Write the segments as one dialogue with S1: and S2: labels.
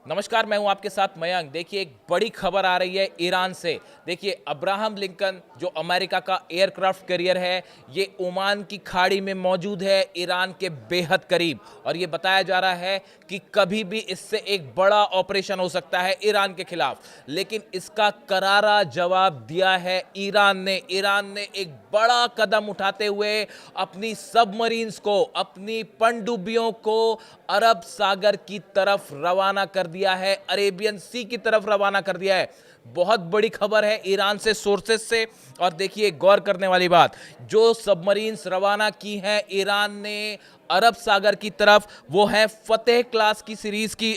S1: नमस्कार, मैं हूं आपके साथ मयंक। देखिए, एक बड़ी खबर आ रही है ईरान से। देखिए, अब्राहम लिंकन जो अमेरिका का एयरक्राफ्ट कैरियर है, ये ओमान की खाड़ी में मौजूद है, ईरान के बेहद करीब। और ये बताया जा रहा है कि कभी भी इससे एक बड़ा ऑपरेशन हो सकता है ईरान के खिलाफ। लेकिन इसका करारा जवाब दिया है ईरान ने एक बड़ा कदम उठाते हुए अपनी सबमरीन्स को, अपनी पनडुब्बियों को अरब सागर की तरफ रवाना कर दिया है, अरेबियन सी की तरफ रवाना कर दिया है। बहुत बड़ी खबर है ईरान से, सोर्सेस से। और देखिए, गौर करने वाली बात, जो सबमरीन्स रवाना की हैं ईरान ने अरब सागर की तरफ, वो है फतेह क्लास की सीरीज की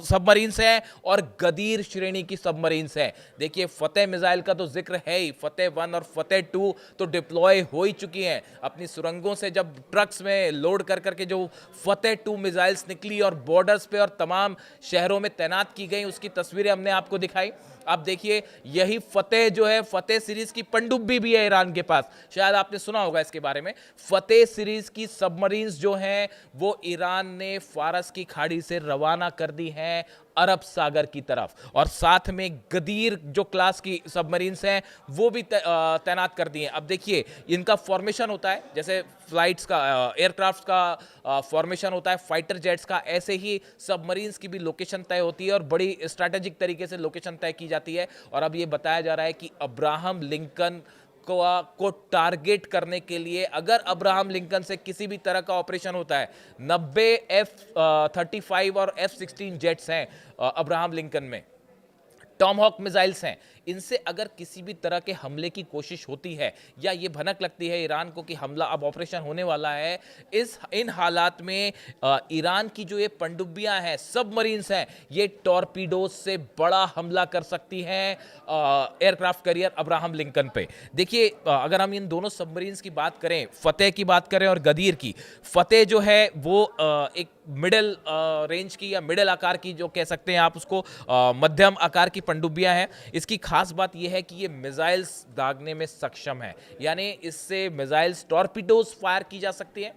S1: सबमरीन्स हैं और गदीर श्रेणी की सबमरीन्स हैं। देखिए, फतेह मिसाइल का तो जिक्र है ही, फतेह 1 और फतेह 2 तो डिप्लॉय हो ही चुकी हैं। अपनी सुरंगों से जब ट्रक्स में लोड कर करके जो फतेह 2 मिसाइल्स निकली और बॉर्डर्स पे और तमाम शहरों में तैनात की गई, उसकी तस्वीरें हमने आपको दिखाई। आप देखिए, यही फतेह जो है, फतेह सीरीज की पनडुब्बी भी है ईरान के पास। शायद आपने सुना होगा इसके बारे में। फतेह सीरीज की सबमरीन्स जो हैं, वो ईरान ने फारस की खाड़ी से रवाना कर दी हैं अरब सागर की तरफ। और साथ में गदीर जो क्लास की सबमरीन्स हैं, वो भी तैनात कर दी हैं। अब देखिए, इनका फॉर्मेशन होता है जैसे फ्लाइट्स का, एयरक्राफ्ट का फॉर्मेशन होता है फाइटर जेट्स का, ऐसे ही सबमरीन्स की भी लोकेशन तय होती है और बड़ी स्ट्रैटेजिक तरीके से लोकेशन तय की जाती है। और अब ये बताया जा रहा है कि अब्राहम लिंकन को टारगेट करने के लिए, अगर अब्राहम लिंकन से किसी भी तरह का ऑपरेशन होता है, 90 F-35 और F-16 जेट्स हैं अब्राहम लिंकन में, टॉमहॉक मिसाइल्स हैं, इनसे अगर किसी भी तरह के हमले की कोशिश होती है या ये भनक लगती है ईरान को कि हमला, अब ऑपरेशन होने वाला है, इन हालात में ईरान की जो ये पनडुब्बियां हैं, सबमरीन्स हैं, ये टॉर्पीडोज से बड़ा हमला कर सकती हैं एयरक्राफ्ट कैरियर अब्राहम लिंकन पे। देखिए, अगर हम इन दोनों सबमरीन्स की बात करें, फतेह की बात करें और गदीर की, फतेह जो है वो एक मिडिल रेंज की या मिडिल आकार की, जो कह सकते हैं आप उसको, मध्यम आकार की पनडुब्बियां हैं। इसकी खास बात यह है कि ये मिसाइल्स दागने में सक्षम है, यानी इससे मिसाइल्स, टॉर्पीडोज फायर की जा सकती है।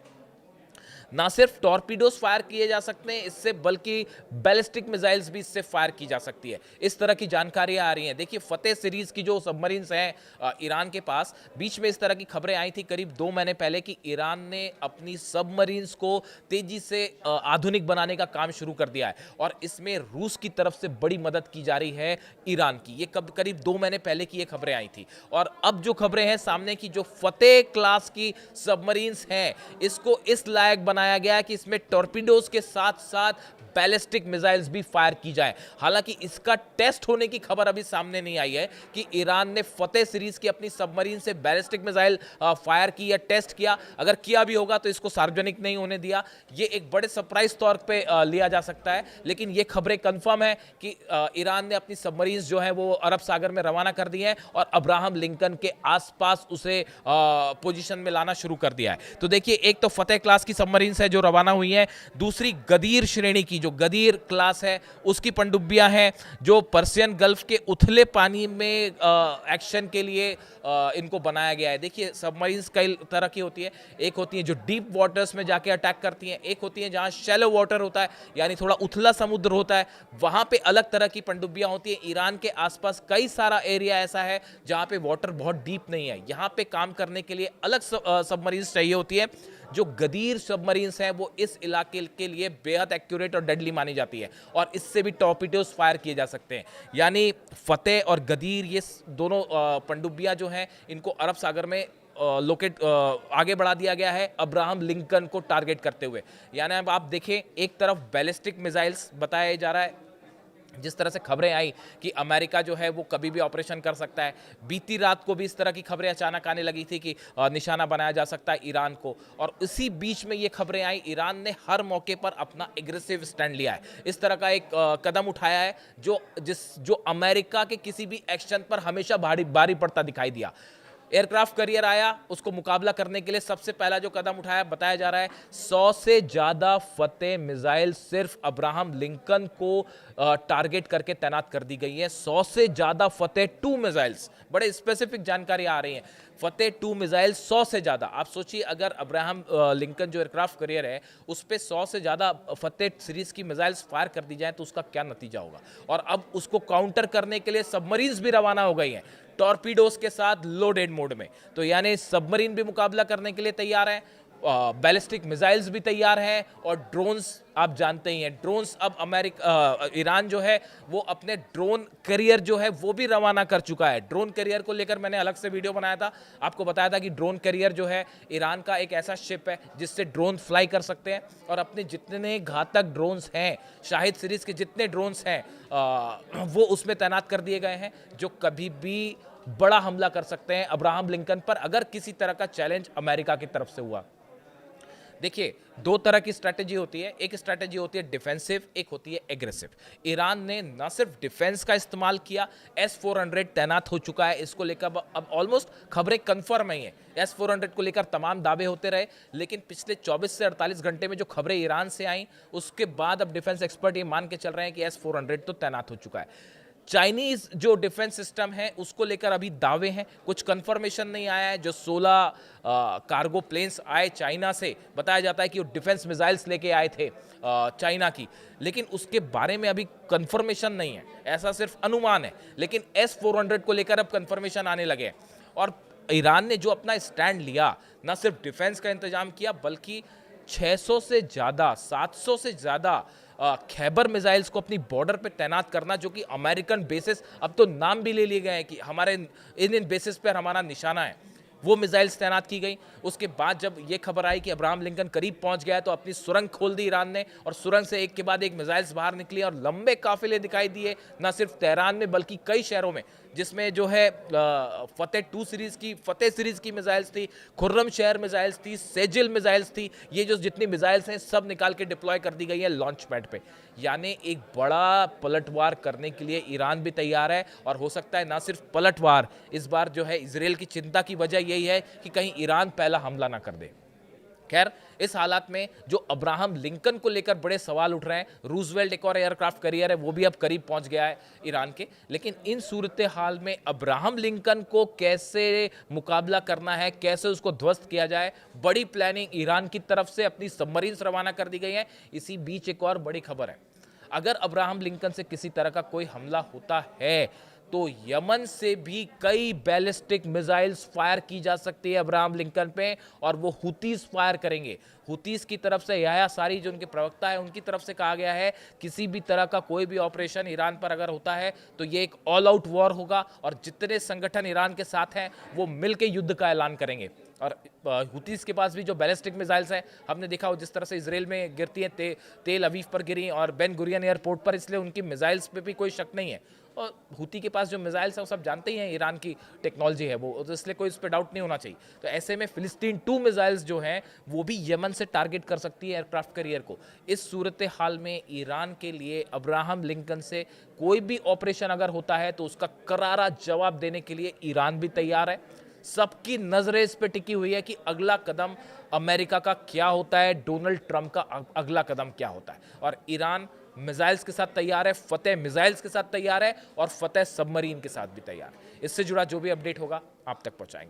S1: ना सिर्फ टॉर्पीडोज फायर किए जा सकते हैं इससे, बल्कि बैलिस्टिक मिसाइल्स भी इससे फायर की जा सकती है। इस तरह की जानकारियां आ रही हैं। देखिए, फतेह सीरीज की जो सबमरीन्स हैं ईरान के पास, बीच में इस तरह की खबरें आई थी करीब 2 महीने पहले कि ईरान ने अपनी सबमरीन्स को तेजी से आधुनिक बनाने का काम शुरू कर दिया है और इसमें रूस की तरफ से बड़ी मदद की जा रही है ईरान की। ये करीब 2 महीने पहले की ये खबरें आई थी। और अब जो खबरें हैं सामने की, जो फतेह क्लास की सबमरीन्स हैं, इसको इस लायक बनाया गया है कि इसमें टॉर्पीडोज के साथ साथ बैलिस्टिक मिसाइल्स भी फायर की जाए। हालांकि इसका टेस्ट होने की खबर अभी सामने नहीं आई है कि ईरान ने फतेह सीरीज की अपनी सबमरीन से बैलिस्टिक मिसाइल फायर की या टेस्ट किया। अगर किया भी होगा तो इसको सार्वजनिक नहीं होने दिया। ये एक बड़े सरप्राइज तौर पे लिया जा सकता है। लेकिन ये खबरें कंफर्म है कि ईरान ने अपनी सबमरीन जो है वो अरब सागर में रवाना कर दी है और अब्राहम लिंकन के आसपास उसे पोजीशन में लाना शुरू कर दिया है। तो देखिए, एक तो फतेह क्लास की सबमरीन है जो रवाना हुई है, दूसरी गदीर श्रेणी की जो गदीर क्लास है उसकी पनडुब्बियां हैं, जो पर्शियन गल्फ के उथले पानी में एक्शन के लिए इनको बनाया गया है। देखिए, सबमरीन्स कई तरह की होती है। एक होती है जो डीप वाटर्स में जाके अटैक करती हैं, एक होती है जहां शैलो वाटर होता है, यानी थोड़ा उथला समुद्र होता है, वहां पे अलग तरह की पनडुब्बियां होती हैं। ईरान के आसपास कई सारा एरिया ऐसा है जहां पे वाटर बहुत डीप नहीं है, यहां पे काम करने के लिए अलग सबमरीन्स चाहिए होती है। जो गदीर सबमरीन्स हैं वो इस इलाके के लिए बेहद एक्यूरेट और डेडली मानी जाती है और इससे भी टॉर्पीडोज फायर किए जा सकते हैं। यानी फतेह और गदीर, ये दोनों पनडुब्बियां जो हैं, इनको अरब सागर में आगे बढ़ा दिया गया है अब्राहम लिंकन को टारगेट करते हुए। यानी अब आप देखें, एक तरफ बैलिस्टिक मिसाइल्स बताया जा रहा है, जिस तरह से खबरें आई कि अमेरिका जो है वो कभी भी ऑपरेशन कर सकता है। बीती रात को भी इस तरह की खबरें अचानक आने लगी थी कि निशाना बनाया जा सकता है ईरान को, और इसी बीच में ये खबरें आई, ईरान ने हर मौके पर अपना एग्रेसिव स्टैंड लिया है। इस तरह का एक कदम उठाया है जो अमेरिका के किसी भी एक्शन पर हमेशा भारी पड़ता दिखाई दिया। एयरक्राफ्ट कैरियर आया, उसको मुकाबला करने के लिए सबसे पहला जो कदम उठाया, बताया जा रहा है 100 से ज़्यादा फतेह मिसाइल सिर्फ अब्राहम लिंकन को टारगेट करके तैनात कर दी गई है। 100 से ज़्यादा फतेह 2 मिसाइल्स, बड़े स्पेसिफिक जानकारी आ रही हैं। फतेह 2 मिसाइल 100 से ज़्यादा, आप सोचिए अगर अब्राहम लिंकन जो एयरक्राफ्ट कैरियर है उस पे 100 से ज़्यादा फतेह सीरीज की मिसाइल्स फायर कर दी जाए तो उसका क्या नतीजा होगा। और अब उसको काउंटर करने के लिए सबमरीन्स भी रवाना हो गई हैं टॉर्पीडोज के साथ लोडेड मोड में। तो यानी सबमरीन भी मुकाबला करने के लिए तैयार हैं, बैलिस्टिक मिसाइल्स भी तैयार हैं, और ड्रोन्स आप जानते ही हैं। ड्रोन्स अब ईरान जो है वो अपने ड्रोन करियर जो है वो भी रवाना कर चुका है। ड्रोन करियर को लेकर मैंने अलग से वीडियो बनाया था, आपको बताया था कि ड्रोन करियर जो है ईरान का एक ऐसा शिप है जिससे ड्रोन फ्लाई कर सकते हैं, और अपने जितने घातक ड्रोन्स हैं, शाहिद सीरीज के जितने ड्रोन्स हैं वो उसमें तैनात कर दिए गए हैं, जो कभी भी बड़ा हमला कर सकते हैं अब्राहम लिंकन पर अगर किसी तरह का चैलेंज अमेरिका की तरफ से हुआ। देखिए, दो तरह की स्ट्रैटेजी होती है, एक स्ट्रैटेजी होती है डिफेंसिव, एक होती है एग्रेसिव। ईरान ने न सिर्फ डिफेंस का इस्तेमाल किया, S-400 तैनात हो चुका है, इसको लेकर अब ऑलमोस्ट खबरें कंफर्म ही हैं। S-400 को लेकर तमाम दावे होते रहे, लेकिन पिछले 24 से 48 घंटे में जो खबरें ईरान से आई उसके बाद अब डिफेंस एक्सपर्ट ये मान के चल रहे हैं कि S-400 तो तैनात हो चुका है। चाइनीज जो डिफेंस सिस्टम है उसको लेकर अभी दावे हैं, कुछ कंफर्मेशन नहीं आया है। जो 16 कार्गो प्लेन्स आए चाइना से, बताया जाता है कि वो डिफेंस मिसाइल्स लेके आए थे चाइना की, लेकिन उसके बारे में अभी कंफर्मेशन नहीं है, ऐसा सिर्फ अनुमान है। लेकिन S-400 को लेकर अब कंफर्मेशन आने लगे हैं, और ईरान ने जो अपना स्टैंड लिया, ना सिर्फ डिफेंस का इंतजाम किया बल्कि 600 से ज़्यादा 700 से ज़्यादा खैबर मिसाइल्स को अपनी बॉर्डर पे तैनात करना, जो कि अमेरिकन बेसिस अब तो नाम भी ले लिए गए हैं कि हमारे इन बेसिस पर हमारा निशाना है, वो मिसाइल्स तैनात की गई। उसके बाद जब ये खबर आई कि अब्राहम लिंकन करीब पहुंच गया है तो अपनी सुरंग खोल दी ईरान ने, और सुरंग से एक के बाद एक मिसाइल्स बाहर निकली और लंबे काफिले दिखाई दिए, ना सिर्फ तेहरान में बल्कि कई शहरों में, जिसमें जो है फतेह सीरीज की मिसाइल्स थी, खुर्रम शहर मिसाइल्स थी, सेजिल मिसाइल्स थी। ये जो जितनी मिसाइल्स हैं सब निकाल के डिप्लॉय कर दी गई है लॉन्च पैड पे। यानी एक बड़ा पलटवार करने के लिए ईरान भी तैयार है, और हो सकता है ना सिर्फ पलटवार, इस बार जो है इजराइल की चिंता की वजह यही है कि कहीं ईरान पहला हमला ना कर दे। खैर, इस हालात में जो अब्राहम लिंकन को लेकर बड़े सवाल उठ रहे हैं, रूजवेल्ट एक और एयरक्राफ्ट कैरियर है, वो भी अब करीब पहुंच गया है ईरान के, लेकिन इन सूरत हाल में अब्राहम लिंकन को कैसे मुकाबला करना है, कैसे उसको ध्वस्त किया जाए, बड़ी प्लानिंग ईरान की तरफ से अपनी सबमरीन्स रवाना कर दी गई है। इसी बीच एक और बड़ी खबर है, अगर अब्राहम लिंकन से किसी तरह का कोई हमला होता है तो यमन से भी कई बैलिस्टिक मिसाइल्स फायर की जा सकती है अब्राहम लिंकन पे, और वो हुतीस फायर करेंगे। हुतीस की तरफ से याह्या सारी जो उनके प्रवक्ता है उनकी तरफ से कहा गया है किसी भी तरह का कोई भी ऑपरेशन ईरान पर अगर होता है तो ये एक ऑल आउट वॉर होगा, और जितने संगठन ईरान के साथ हैं वो मिलकर युद्ध का ऐलान करेंगे। और हुतीस के पास भी जो बैलिस्टिक मिसाइल्स हैं, हमने देखा हो जिस तरह से इसराइल में गिरती हैं, तेल अवीव पर गिरी और बेन गुरियन एयरपोर्ट पर, इसलिए उनकी मिसाइल्स पे भी कोई शक नहीं है। और हुती के पास जो मिसाइल्स हैं वो सब जानते ही हैं ईरान की टेक्नोलॉजी है वो, तो इसलिए कोई इस पर डाउट नहीं होना चाहिए। तो ऐसे में फिलिस्तीन 2 मिसाइल्स जो हैं वो भी यमन से टारगेट कर सकती है एयरक्राफ्ट कैरियर को। इस सूरत हाल में ईरान के लिए अब्राहम लिंकन से कोई भी ऑपरेशन अगर होता है तो उसका करारा जवाब देने के लिए ईरान भी तैयार है। सबकी नजरें इस पे टिकी हुई है कि अगला कदम अमेरिका का क्या होता है, डोनाल्ड ट्रंप का अगला कदम क्या होता है। और ईरान मिसाइल्स के साथ तैयार है, फतेह मिसाइल्स के साथ तैयार है, और फतेह सबमरीन के साथ भी तैयार है। इससे जुड़ा जो भी अपडेट होगा आप तक पहुंचाएंगे।